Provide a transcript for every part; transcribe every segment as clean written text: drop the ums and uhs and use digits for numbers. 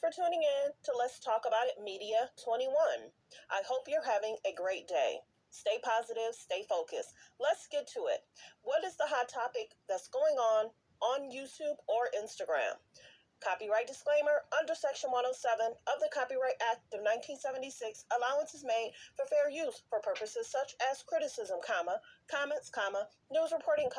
for tuning in to Let's Talk About It Media 21. I hope you're having a great day. Stay positive, stay focused. Let's get to it. What is the hot topic that's going on YouTube or Instagram? Copyright disclaimer. Under Section 107 of the Copyright Act of 1976, allowance is made for fair use for purposes such as criticism, comments, news reporting,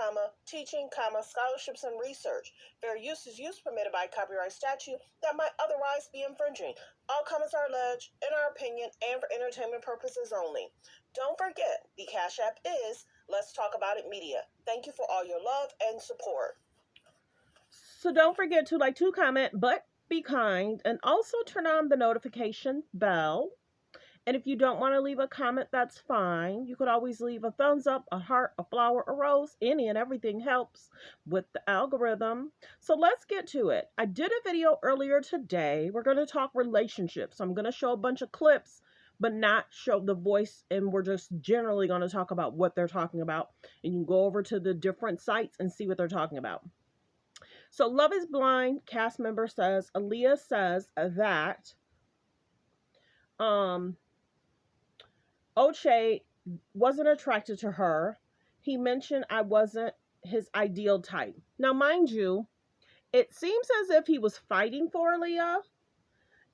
teaching, scholarships and research. Fair use is use permitted by copyright statute that might otherwise be infringing. All comments are alleged, in our opinion, and for entertainment purposes only. Don't forget, the Cash App is Let's Talk About It Media. Thank you for all your love and support. So don't forget to comment, but be kind, and also turn on the notification bell. And if you don't want to leave a comment, that's fine. You could always leave a thumbs up, a heart, a flower, a rose. Any and everything helps with the algorithm. So let's get to it. I did a video earlier today. We're going to talk relationships. I'm going to show a bunch of clips, but not show the voice. And we're just generally going to talk about what they're talking about. And you can go over to the different sites and see what they're talking about. So Love is Blind cast member says, Aaliyah says that Uche wasn't attracted to her. He mentioned I wasn't his ideal type. Now, mind you, it seems as if he was fighting for Aaliyah,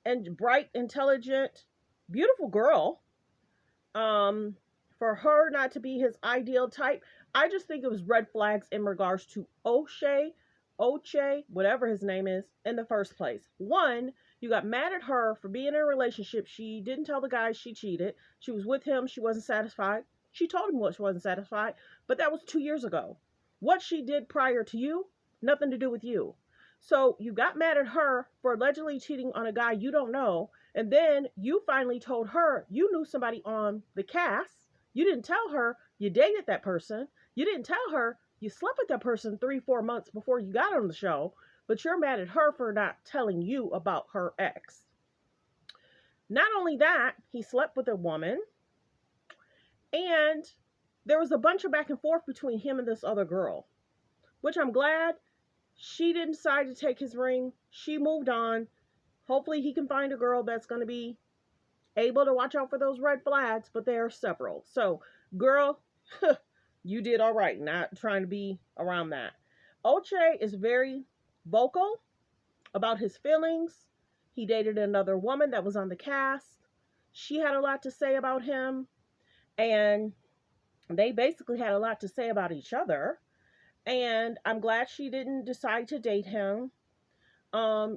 and bright, intelligent, beautiful girl. For her not to be his ideal type, I just think it was red flags in regards to Uche, whatever his name is, in the first place. One, you got mad at her for being in a relationship. She didn't tell the guy she cheated. She was with him. She wasn't satisfied. She told him what she wasn't satisfied, but that was 2 years ago. What she did prior to you, nothing to do with you. So you got mad at her for allegedly cheating on a guy you don't know, and then you finally told her you knew somebody on the cast. You didn't tell her you dated that person. You didn't tell her you slept with that person 3-4 months before you got on the show, but you're mad at her for not telling you about her ex. Not only that, he slept with a woman, and there was a bunch of back and forth between him and this other girl, which I'm glad she didn't decide to take his ring. She moved on. Hopefully he can find a girl that's going to be able to watch out for those red flags, but there are several. So, girl, you did all right, not trying to be around that. Uche is very vocal about his feelings. He dated another woman that was on the cast. She had a lot to say about him, and they basically had a lot to say about each other. And I'm glad she didn't decide to date him.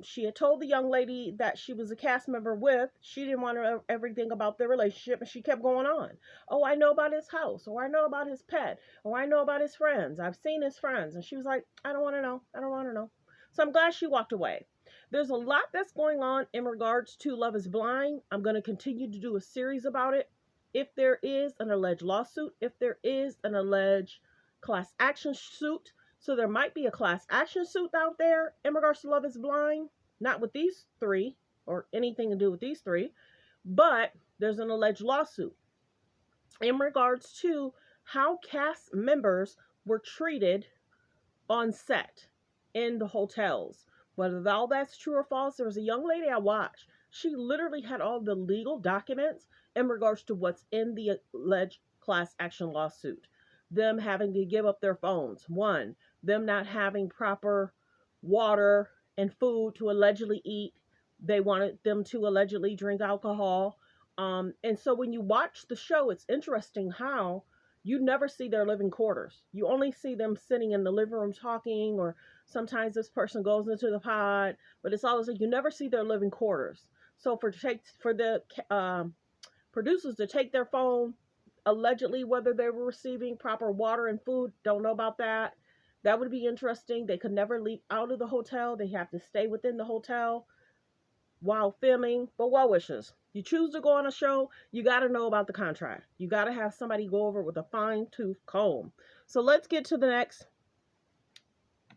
She had told the young lady that she was a cast member with, she didn't want to know everything about their relationship, and she kept going on. Oh, I know about his house, or I know about his pet, or I know about his friends. I've seen his friends. And she was like, I don't want to know. I don't want to know. So I'm glad she walked away. There's a lot that's going on in regards to Love is Blind. I'm going to continue to do a series about it. If there is an alleged lawsuit, if there is an alleged class action suit, so there might be a class action suit out there in regards to Love is Blind. Not with these three or anything to do with these three, but there's an alleged lawsuit in regards to how cast members were treated on set in the hotels. Whether all that's true or false, there was a young lady I watched. She literally had all the legal documents in regards to what's in the alleged class action lawsuit. Them having to give up their phones. One, them not having proper water and food to allegedly eat. They wanted them to allegedly drink alcohol. And so when you watch the show, it's interesting how you never see their living quarters. You only see them sitting in the living room talking, or sometimes this person goes into the pod, but it's always like you never see their living quarters. So for the producers to take their phone, allegedly whether they were receiving proper water and food, don't know about that. That would be interesting. They could never leave out of the hotel. They have to stay within the hotel while filming. But well wishes. You choose to go on a show, you got to know about the contract. You got to have somebody go over it with a fine-tooth comb. So let's get to the next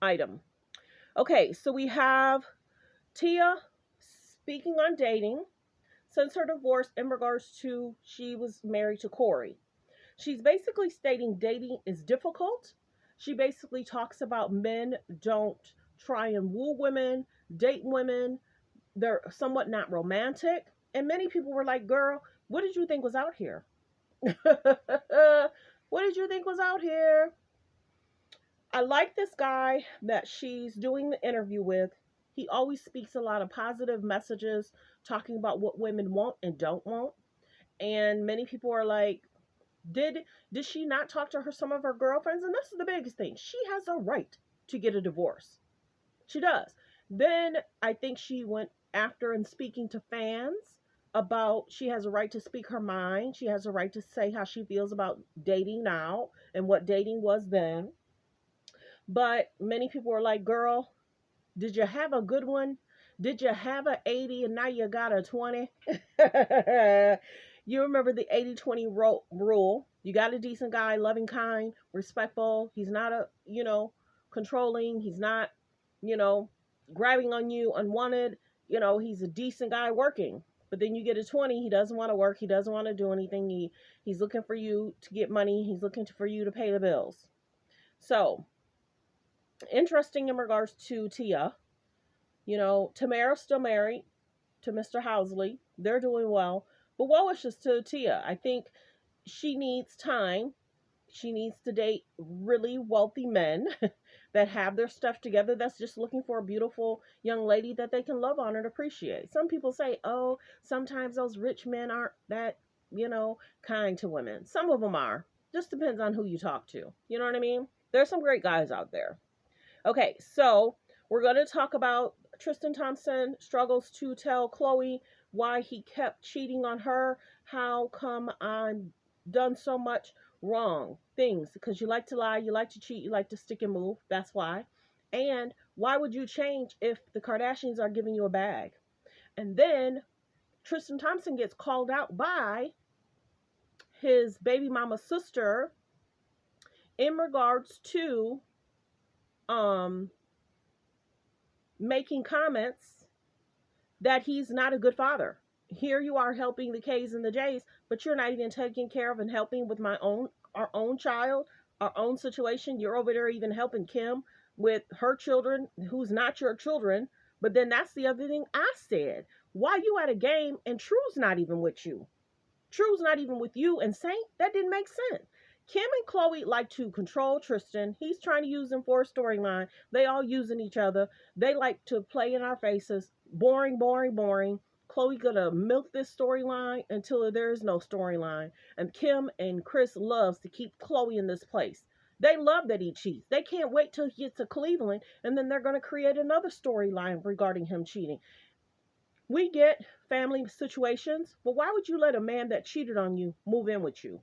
item. Okay, so we have Tia speaking on dating since her divorce in regards to she was married to Corey. She's basically stating dating is difficult. She basically talks about men don't try and woo women, date women, they're somewhat not romantic. And many people were like, girl, what did you think was out here? What did you think was out here? I like this guy that she's doing the interview with. He always speaks a lot of positive messages, talking about what women want and don't want. And many people are like, did did she not talk to some of her girlfriends? And this is the biggest thing. She has a right to get a divorce. She does. Then I think she went after and speaking to fans about she has a right to speak her mind. She has a right to say how she feels about dating now and what dating was then. But many people were like, girl, did you have a good one? Did you have a 80 and now you got a 20? You remember the 80-20 rule. You got a decent guy, loving, kind, respectful. He's not controlling. He's not, you know, grabbing on you unwanted. He's a decent guy working. But then you get a 20, he doesn't want to work. He doesn't want to do anything. He's looking for you to get money. He's looking for you to pay the bills. So, interesting in regards to Tia. Tamara's still married to Mr. Housley. They're doing well. But well wishes to Tia. I think she needs time. She needs to date really wealthy men that have their stuff together, that's just looking for a beautiful young lady that they can love on and appreciate. Some people say, oh, sometimes those rich men aren't that, kind to women. Some of them are. Just depends on who you talk to. You know what I mean? There's some great guys out there. Okay, so we're going to talk about Tristan Thompson struggles to tell Khloe why he kept cheating on her. How come I'm done so much wrong things? Because you like to lie, you like to cheat, you like to stick and move. That's why. And why would you change if the Kardashians are giving you a bag? And then Tristan Thompson gets called out by his baby mama's sister in regards to making comments that he's not a good father. Here you are helping the K's and the J's, but you're not even taking care of and helping with our own child, our own situation. You're over there even helping Kim with her children, who's not your children. But then that's the other thing I said. Why you at a game and True's not even with you? True's not even with you and Saint? That didn't make sense. Kim and Khloe like to control Tristan. He's trying to use them for a storyline. They all using each other. They like to play in our faces. Boring, boring, boring. Khloe gonna milk this storyline until there is no storyline. And Kim and Chris loves to keep Khloe in this place. They love that he cheats. They can't wait till he gets to Cleveland, and then they're gonna create another storyline regarding him cheating. We get family situations, but why would you let a man that cheated on you move in with you?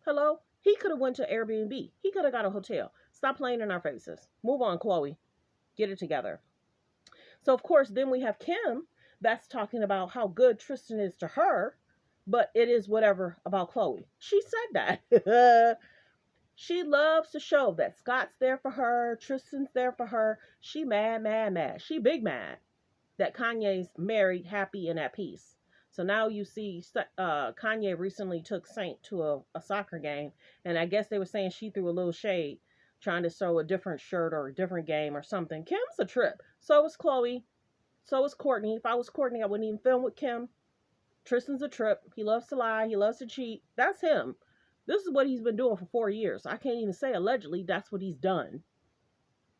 Hello? He could have went to Airbnb. He could have got a hotel. Stop playing in our faces. Move on, Khloe. Get it together. So, of course, then we have Kim that's talking about how good Tristan is to her, but it is whatever about Khloe. She said that. She loves to show that Scott's there for her, Tristan's there for her. She mad, mad, mad. She big mad that Kanye's married, happy, and at peace. So now you see Kanye recently took Saint to a soccer game, and I guess they were saying she threw a little shade, trying to sew a different shirt or a different game or something. Kim's a trip. So is Khloe. So is Courtney. If I was Courtney, I wouldn't even film with Kim. Tristan's a trip. He loves to lie. He loves to cheat. That's him. This is what he's been doing for 4 years. I can't even say allegedly. That's what he's done.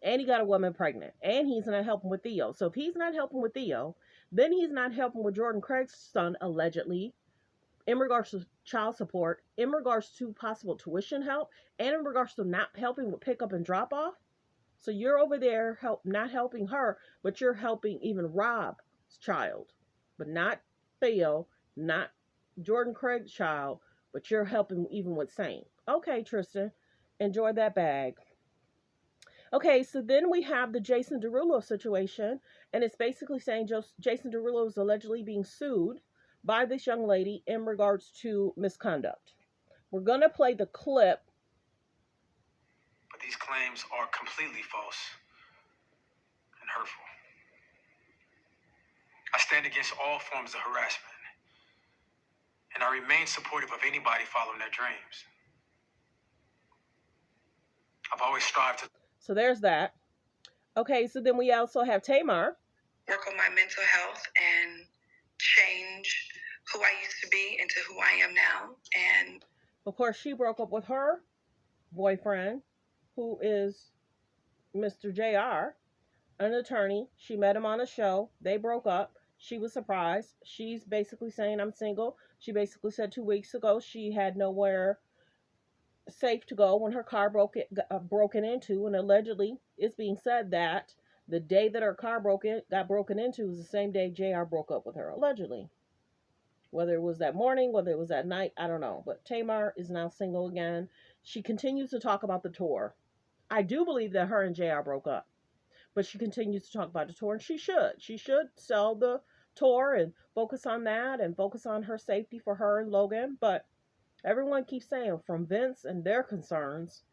And he got a woman pregnant. And he's not helping with Theo. So if he's not helping with Theo, then he's not helping with Jordan Craig's son, allegedly, in regards to child support, in regards to possible tuition help, and in regards to not helping with pickup and drop off. So you're over there not helping her, but you're helping even Rob's child. But not Theo, not Jordan Craig's child, but you're helping even with Saint. Okay, Tristan, enjoy that bag. Okay, so then we have the Jason Derulo situation, and it's basically saying Jason Derulo is allegedly being sued by this young lady in regards to misconduct. We're going to play the clip. But these claims are completely false and hurtful. I stand against all forms of harassment, and I remain supportive of anybody following their dreams. I've always strived to... So there's that. Okay, so then we also have Tamar. work on my mental health and change who I used to be into who I am now. And of course, she broke up with her boyfriend, who is Mr. JR, an attorney. She met him on a show. They broke up. She was surprised. She's basically saying, I'm single. She basically said 2 weeks ago she had nowhere safe to go when her car broken into, and allegedly it's being said that the day that her car got broken into was the same day JR broke up with her, allegedly. Whether it was that morning, whether it was that night, I don't know. But Tamar is now single again. She continues to talk about the tour. I do believe that her and JR broke up, but she continues to talk about the tour, and she should. She should sell the tour and focus on that and focus on her safety for her and Logan. But everyone keeps saying, from Vince and their concerns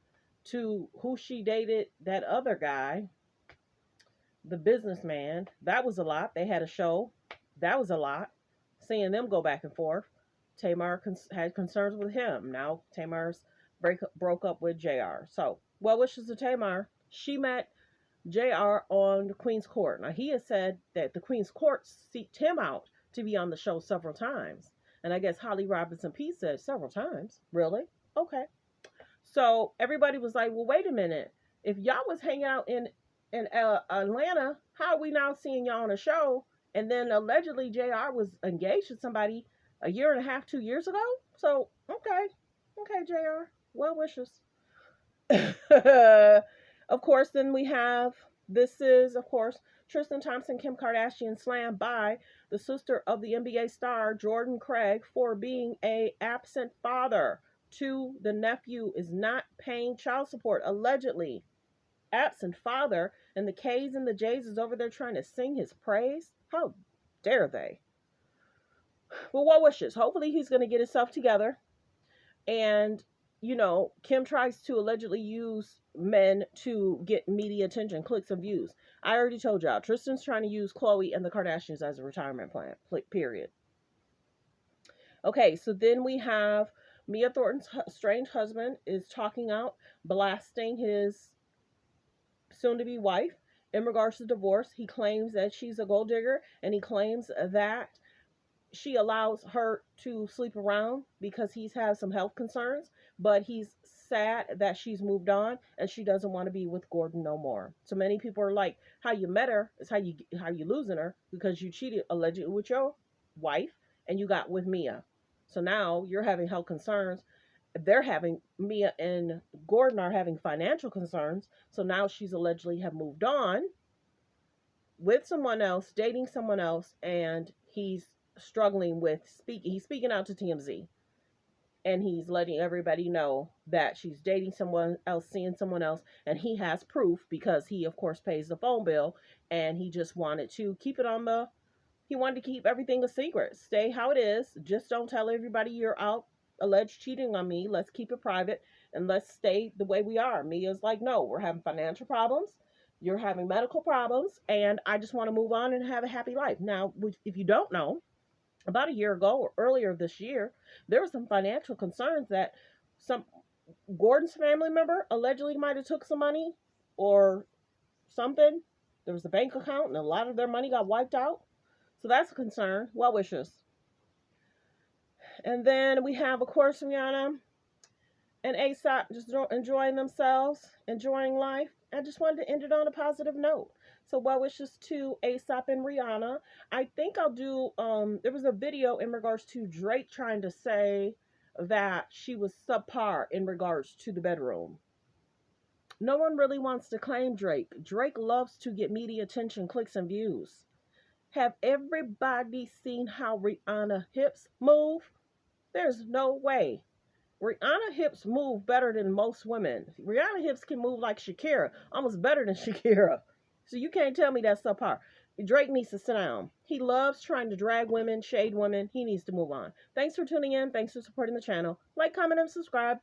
to who she dated, that other guy, the businessman, that was a lot. They had a show. That was a lot. Seeing them go back and forth. Tamar had concerns with him. Now Tamar's broke up with JR. So, well wishes to Tamar. She met JR on the Queen's Court. Now, he has said that the Queen's Court seeked him out to be on the show several times. And I guess Holly Robinson Peete said several times. Really? Okay. So everybody was like, well, wait a minute. If y'all was hanging out in Atlanta, how are we now seeing y'all on a show? And then allegedly JR was engaged to somebody a year and a half, 2 years ago. So, okay. Okay, JR. Well wishes. Of course, then we have, this is, of course, Tristan Thompson, Kim Kardashian slammed by the sister of the NBA star, Jordan Craig, for being an absent father to the nephew, is not paying child support, allegedly. Absent father, and the K's and the J's is over there trying to sing his praise? How dare they? Well, what wishes? Hopefully he's going to get himself together. And, you know, Kim tries to allegedly use men to get media attention, clicks and views. I already told y'all, Tristan's trying to use Khloe and the Kardashians as a retirement plan, period. Okay, so then we have Mia Thornton's strange husband is talking out, blasting his soon-to-be wife in regards to divorce. He claims that she's a gold digger, and he claims that she allows her to sleep around because he's had some health concerns, but he's sad that she's moved on and she doesn't want to be with Gordon no more. So many people are like, how you met her is how you losing her, because you cheated allegedly with your wife and you got with Mia. So now you're having health concerns. Mia and Gordon are having financial concerns. So now she's allegedly have moved on with someone else, dating someone else, and he's struggling with speaking. He's speaking out to TMZ, and he's letting everybody know that she's dating someone else, seeing someone else, and he has proof because he, of course, pays the phone bill, and he just wanted to keep it on the. He wanted to keep everything a secret. Stay how it is. Just don't tell everybody you're out alleged cheating on me. Let's keep it private and let's stay the way we are. Mia's like, no, we're having financial problems. You're having medical problems, and I just want to move on and have a happy life. Now, if you don't know, about a year ago or earlier this year, there were some financial concerns that some Gordon's family member allegedly might have took some money or something. There was a bank account and a lot of their money got wiped out. So that's a concern. Well wishes. And then we have, of course, Rihanna and ASAP just enjoying themselves, enjoying life. I just wanted to end it on a positive note. So well wishes to ASAP and Rihanna. I think I'll do, there was a video in regards to Drake trying to say that she was subpar in regards to the bedroom. No one really wants to claim Drake. Drake loves to get media attention, clicks, and views. Have everybody seen how Rihanna hips move? There's no way. Rihanna hips move better than most women. Rihanna hips can move like Shakira, almost better than Shakira. So you can't tell me that's subpar. Drake needs to sit down. He loves trying to drag women, shade women. He needs to move on. Thanks for tuning in. Thanks for supporting the channel. Like, comment, and subscribe.